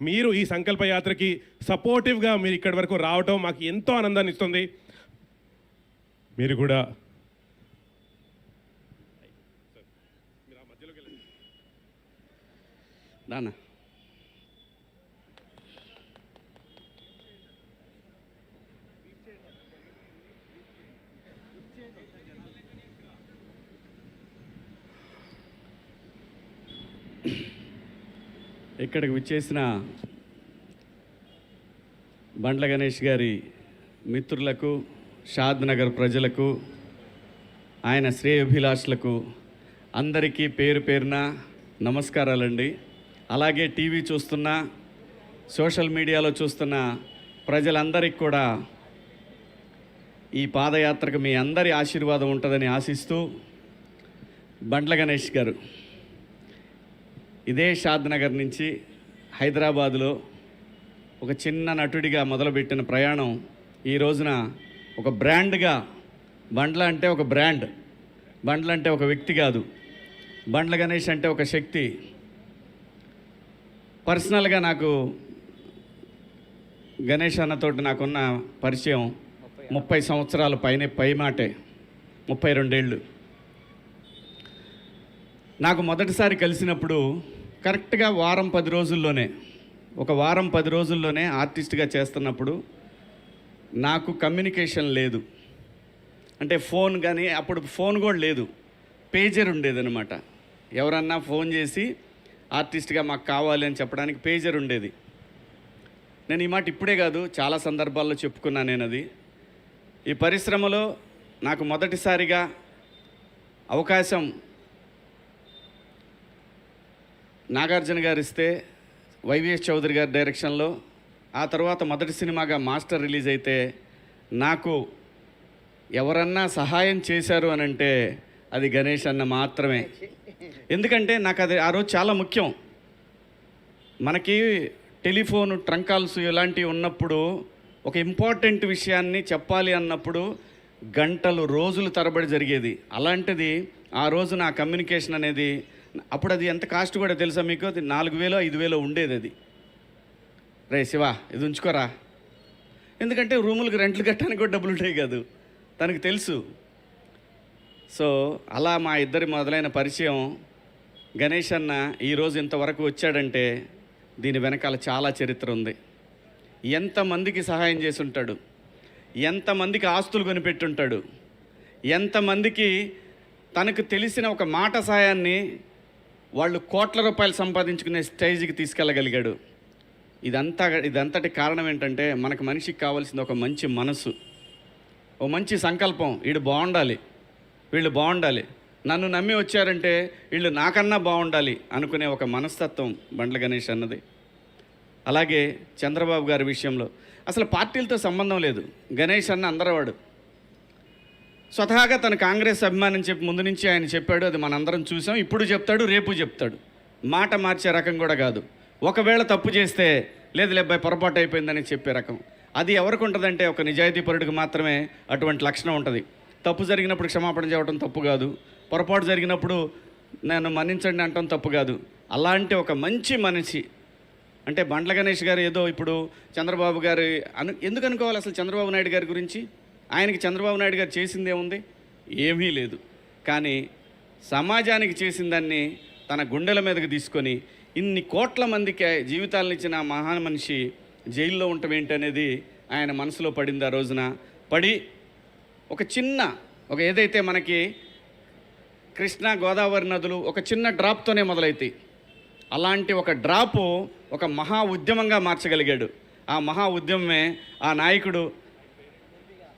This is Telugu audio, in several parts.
మీరు ఈ సంకల్ప యాత్రకి సపోర్టివ్గా మీరు ఇక్కడి వరకు రావటం మాకు ఎంతో ఆనందాన్ని ఇస్తుంది. మీరు కూడా నాన్న ఇక్కడికి విచ్చేసిన బండ్ల గణేష్ గారి మిత్రులకు, షాద్ నగర్ ప్రజలకు, ఆయన శ్రేయోభిలాషులకు అందరికీ పేరు పేరున నమస్కారాలండి. అలాగే టీవీ చూస్తున్న, సోషల్ మీడియాలో చూస్తున్న ప్రజలందరికీ కూడా ఈ పాదయాత్రకు మీ అందరి ఆశీర్వాదం ఉంటుందని ఆశిస్తూ, బండ్ల గణేష్ గారు ఇదే షాద్ నగర్ నుంచి హైదరాబాదులో ఒక చిన్న నటుడిగా మొదలుపెట్టిన ప్రయాణం ఈ రోజున ఒక బ్రాండ్గా, బండ్ల అంటే ఒక బ్రాండ్, బండ్ల అంటే ఒక వ్యక్తి కాదు, బండ్ల గణేష్ అంటే ఒక శక్తి. పర్సనల్గా నాకు గణేష్ అన్నతోటి నాకున్న పరిచయం 30 సంవత్సరాల పై మాటే, 32 ఏళ్ళు. నాకు మొదటిసారి కలిసినప్పుడు కరెక్ట్గా వారం 10 రోజుల్లోనే ఆర్టిస్ట్గా చేస్తున్నప్పుడు నాకు కమ్యూనికేషన్ లేదు. అంటే ఫోన్ కానీ, అప్పుడు ఫోన్ కూడా లేదు, పేజర్ ఉండేదన్నమాట. ఎవరన్నా ఫోన్ చేసి ఆర్టిస్ట్గా మాకు కావాలి అని చెప్పడానికి పేజర్ ఉండేది. నేను ఈ మాట ఇప్పుడే కాదు, చాలా సందర్భాల్లో చెప్పుకున్నాను నేను. అది ఈ పరిశ్రమలో నాకు మొదటిసారిగా అవకాశం నాగార్జున గారు ఇస్తే, వైవిఎస్ చౌదరి గారి డైరెక్షన్లో, ఆ తర్వాత మొదటి సినిమాగా మాస్టర్ రిలీజ్ అయితే నాకు ఎవరన్నా సహాయం చేశారు అని అంటే అది గణేష్ అన్న మాత్రమే. ఎందుకంటే నాకు అది ఆ రోజు చాలా ముఖ్యం. మనకి టెలిఫోన్, ట్రంక్ కాల్స్ ఇలాంటివి ఉన్నప్పుడు ఒక ఇంపార్టెంట్ విషయాన్ని చెప్పాలి అన్నప్పుడు గంటలు, రోజులు తరబడి జరిగేది. అలాంటిది ఆ రోజు నా కమ్యూనికేషన్ అనేది, అప్పుడు అది ఎంత కాస్ట్ కూడా తెలుసా మీకు? అది 4,000 5,000 ఉండేది. అది రే శివ ఇది ఉంచుకోరా, ఎందుకంటే రూములకు రెంట్లు కట్టడానికి కూడా డబ్బులు ఉంటాయి కాదు, తనకు తెలుసు. సో అలా మా ఇద్దరి మొదలైన పరిచయం. గణేష్ అన్న ఈరోజు ఇంతవరకు వచ్చాడంటే దీని వెనకాల చాలా చరిత్ర ఉంది. ఎంతమందికి సహాయం చేసి ఉంటాడు, ఎంతమందికి ఆస్తులు కొనిపెట్టుంటాడు, ఎంతమందికి తనకు తెలిసిన ఒక మాట సాయాన్ని వాళ్ళు కోట్ల రూపాయలు సంపాదించుకునే స్టేజ్కి తీసుకెళ్ళగలిగాడు. ఇదంతటి కారణం ఏంటంటే మనకు మనిషికి కావాల్సింది ఒక మంచి మనసు, ఓ మంచి సంకల్పం. వీడు బాగుండాలి, వీళ్ళు బాగుండాలి, నన్ను నమ్మి వచ్చారంటే వీళ్ళు నాకన్నా బాగుండాలి అనుకునే ఒక మనస్తత్వం బండ్ల గణేష్ అన్నది. అలాగే చంద్రబాబు గారి విషయంలో అసలు పార్టీలతో సంబంధం లేదు. గణేష్ అన్న అందరవాడు. స్వతహాగా తన కాంగ్రెస్ అభిమానం చెప్పి ముందు నుంచి ఆయన చెప్పాడు, అది మనందరం చూసాం. ఇప్పుడు చెప్తాడు, రేపు చెప్తాడు. మాట మార్చే రకం కూడా కాదు. ఒకవేళ తప్పు చేస్తే లేదు లేబ్బాయి పొరపాటు అయిపోయిందని చెప్పే రకం. అది ఎవరికి ఉంటుందంటే ఒక నిజాయితీపరుడికి మాత్రమే అటువంటి లక్షణం ఉంటుంది. తప్పు జరిగినప్పుడు క్షమాపణ చెప్పడం తప్పు కాదు, పొరపాటు జరిగినప్పుడు నన్ను మన్నించండి అంటాం తప్పు కాదు. అలాంటి ఒక మంచి మనిషి అంటే బండ్ల గణేష్ గారు. ఏదో ఇప్పుడు చంద్రబాబు గారు ఎందుకు అనుకోవాలి అసలు చంద్రబాబు నాయుడు గారి గురించి? ఆయనకి చంద్రబాబు నాయుడు గారు చేసిందే ఉంది, ఏమీ లేదు. కానీ సమాజానికి చేసిన దాన్ని తన గుండెల మీదకి తీసుకొని ఇన్ని కోట్ల మందికి జీవితాలను ఇచ్చిన మహా మనిషి జైల్లో ఉండటం ఏంటనేది ఆయన మనసులో పడింది. ఆ రోజున పడి ఒక ఏదైతే మనకి కృష్ణా గోదావరి నదులు ఒక చిన్న డ్రాప్తోనే మొదలవుతాయి, అలాంటి ఒక డ్రాపు ఒక మహా ఉద్యమంగా మార్చగలిగాడు. ఆ మహా ఉద్యమమే ఆ నాయకుడు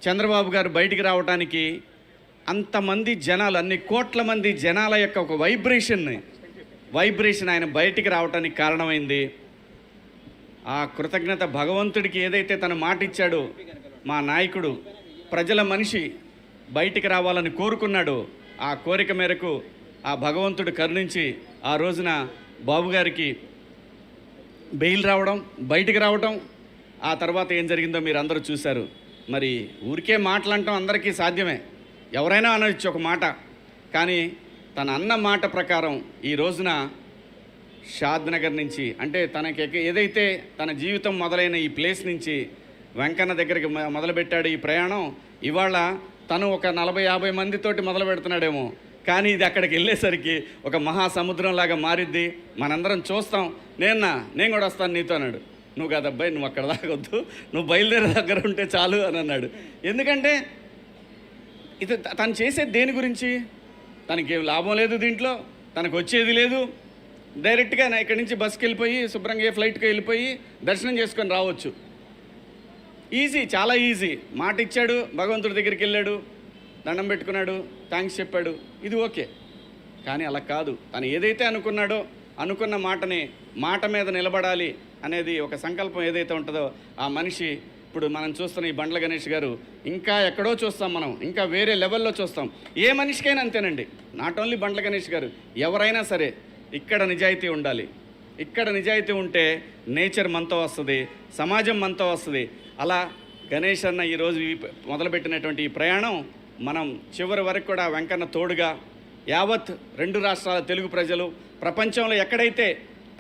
చంద్రబాబు గారు బయటికి రావడానికి అంతమంది జనాలు, అన్ని కోట్ల మంది జనాల యొక్క ఒక వైబ్రేషన్ ఆయన బయటికి రావడానికి కారణమైంది. ఆ కృతజ్ఞత భగవంతుడికి ఏదైతే తను మాట ఇచ్చాడో, మా నాయకుడు ప్రజల మనిషి బయటికి రావాలని కోరుకున్నాడు. ఆ కోరిక మేరకు ఆ భగవంతుడు కరుణించి ఆ రోజున బాబు గారికి బెయిల్ రావడం, బయటికి రావడం. ఆ తర్వాత ఏం జరిగిందో మీరు అందరూ చూశారు. మరి ఊరికే మాటలంటాం అందరికీ సాధ్యమే, ఎవరైనా అనొచ్చు ఒక మాట. కానీ తన అన్న మాట ప్రకారం ఈ రోజున షాద్ నగర్ నుంచి, అంటే తనకి ఏదైతే తన జీవితం మొదలైన ఈ ప్లేస్ నుంచి వెంకన్న దగ్గరికి మొదలుపెట్టాడు ఈ ప్రయాణం. ఇవాళ తను ఒక 40-50 మందితోటి మొదలు పెడుతున్నాడేమో, కానీ ఇది అక్కడికి వెళ్ళేసరికి ఒక మహాసముద్రంలాగా మారిద్ది. మనందరం చూస్తాం. నేను కూడా వస్తాను నీతో అన్నాడు. నువ్వు కాదబ్బాయి, నువ్వు అక్కడ దాకొద్దు, నువ్వు బయలుదేరే దగ్గర ఉంటే చాలు అని అన్నాడు. ఎందుకంటే ఇది తను చేసేది దేని గురించి? తనకి ఏం లాభం లేదు దీంట్లో, తనకు వచ్చేది లేదు. డైరెక్ట్గా ఇక్కడి నుంచి బస్కి వెళ్ళిపోయి శుభ్రంగా ఫ్లైట్కి వెళ్ళిపోయి దర్శనం చేసుకొని రావచ్చు. ఈజీ, చాలా ఈజీ. మాట ఇచ్చాడు, భగవంతుడి దగ్గరికి వెళ్ళాడు, దండం పెట్టుకున్నాడు, థ్యాంక్స్ చెప్పాడు, ఇది ఓకే. కానీ అలా కాదు. తను ఏదైతే అనుకున్నాడో అనుకున్న మాట మీద నిలబడాలి అనేది ఒక సంకల్పం ఏదైతే ఉంటుందో ఆ మనిషి, ఇప్పుడు మనం చూస్తున్న ఈ బండ్ల గణేష్ గారు ఇంకా ఎక్కడో చూస్తాం, మనం ఇంకా వేరే లెవెల్లో చూస్తాం. ఏ మనిషికైనా అంతేనండి, నాట్ ఓన్లీ బండ్ల గణేష్ గారు, ఎవరైనా సరే ఇక్కడ నిజాయితీ ఉండాలి. ఇక్కడ నిజాయితీ ఉంటే నేచర్ మనతో వస్తుంది, సమాజం మనతో వస్తుంది. అలా గణేష్ అన్న ఈరోజు మొదలుపెట్టినటువంటి ఈ ప్రయాణం మనం చివరి వరకు కూడా వెంకన్న తోడుగా యావత్ 2 రాష్ట్రాల తెలుగు ప్రజలు ప్రపంచంలో ఎక్కడైతే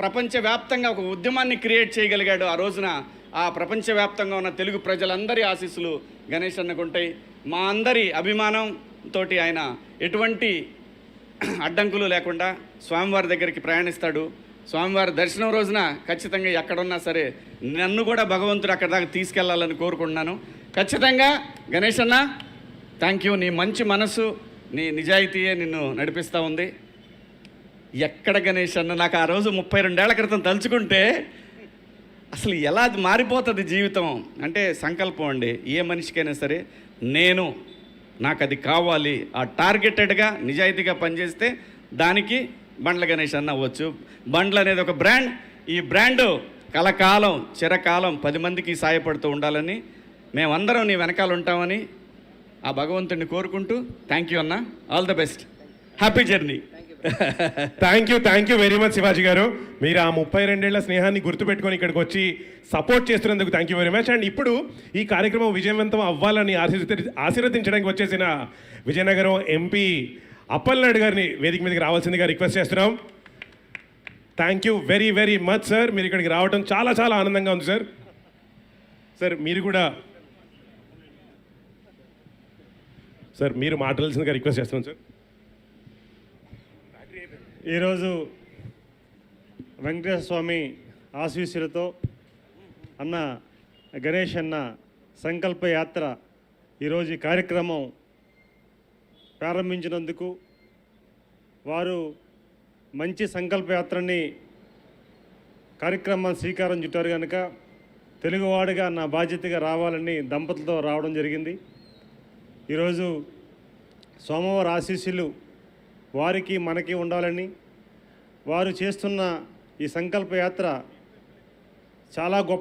ప్రపంచవ్యాప్తంగా ఒక ఉద్యమాన్ని క్రియేట్ చేయగలిగాడో ఆ రోజున ఆ ప్రపంచవ్యాప్తంగా ఉన్న తెలుగు ప్రజలందరి ఆశీస్సులు గణేష్ అన్నకు ఉంటాయి. మా అందరి అభిమానంతో ఆయన ఎటువంటి అడ్డంకులు లేకుండా స్వామివారి దగ్గరికి ప్రయాణిస్తాడు. స్వామివారి దర్శనం రోజున ఖచ్చితంగా ఎక్కడున్నా సరే నన్ను కూడా భగవంతుడు అక్కడ దాకా తీసుకెళ్లాలని కోరుకుంటున్నాను. ఖచ్చితంగా గణేష్ అన్న, థ్యాంక్ యూ. నీ మంచి మనసు, నీ నిజాయితీయే నిన్ను నడిపిస్తూ ఉంది. ఎక్కడ గణేష్ అన్న, నాకు ఆ రోజు 32 ఏళ్ల క్రితం తలుచుకుంటే అసలు ఎలా మారిపోతుంది జీవితం అంటే సంకల్పం అండి. ఏ మనిషికైనా సరే నాకు అది కావాలి, ఆ టార్గెటెడ్గా నిజాయితీగా పనిచేస్తే దానికి బండ్ల గణేష్ అన్న అవ్వచ్చు. బండ్లు అనేది ఒక బ్రాండ్. ఈ బ్రాండు కలకాలం చిరకాలం 10 మందికి సాయపడుతూ ఉండాలని మేమందరం నీ వెనకాల ఉంటామని ఆ భగవంతుడిని కోరుకుంటూ థ్యాంక్ యూ అన్న, all the best, happy journey. Thank you very much Shivaji గారు. మీరు ఆ 32 ఏళ్ల స్నేహాన్ని గుర్తుపెట్టుకొని ఇక్కడికి వచ్చి సపోర్ట్ చేస్తున్నందుకు thank you very much. And ఇప్పుడు ఈ కార్యక్రమం విజయవంతం అవ్వాలని ఆశీర్వదించడానికి వచ్చేసిన విజయనగరం ఎంపీ అప్పలనాయుడు గారిని వేదిక మీదకి రావాల్సిందిగా రిక్వెస్ట్ చేస్తున్నాం. Thank you very very much sir. మీరు ఇక్కడికి రావడం చాలా చాలా ఆనందంగా ఉంది సార్. సార్ మీరు కూడా మీరు మాట్లాడాల్సిందిగా రిక్వెస్ట్ చేస్తున్నాం సార్. ఈరోజు వెంకటేశ్వర స్వామి ఆశీస్సులతో అన్న గణేష్ అన్న సంకల్ప యాత్ర ఈరోజు ఈ కార్యక్రమం ప్రారంభించినందుకు, వారు మంచి సంకల్ప యాత్రని కార్యక్రమాన్ని శ్రీకారం చుట్టారు కనుక తెలుగువాడిగా నా బాధ్యతగా రావాలని దంపతులతో రావడం జరిగింది. ఈరోజు సోమవారం ఆశీస్సులు వారికి మనకి ఉండాలని, వారు చేస్తున్న ఈ సంకల్ప యాత్ర చాలా గొప్ప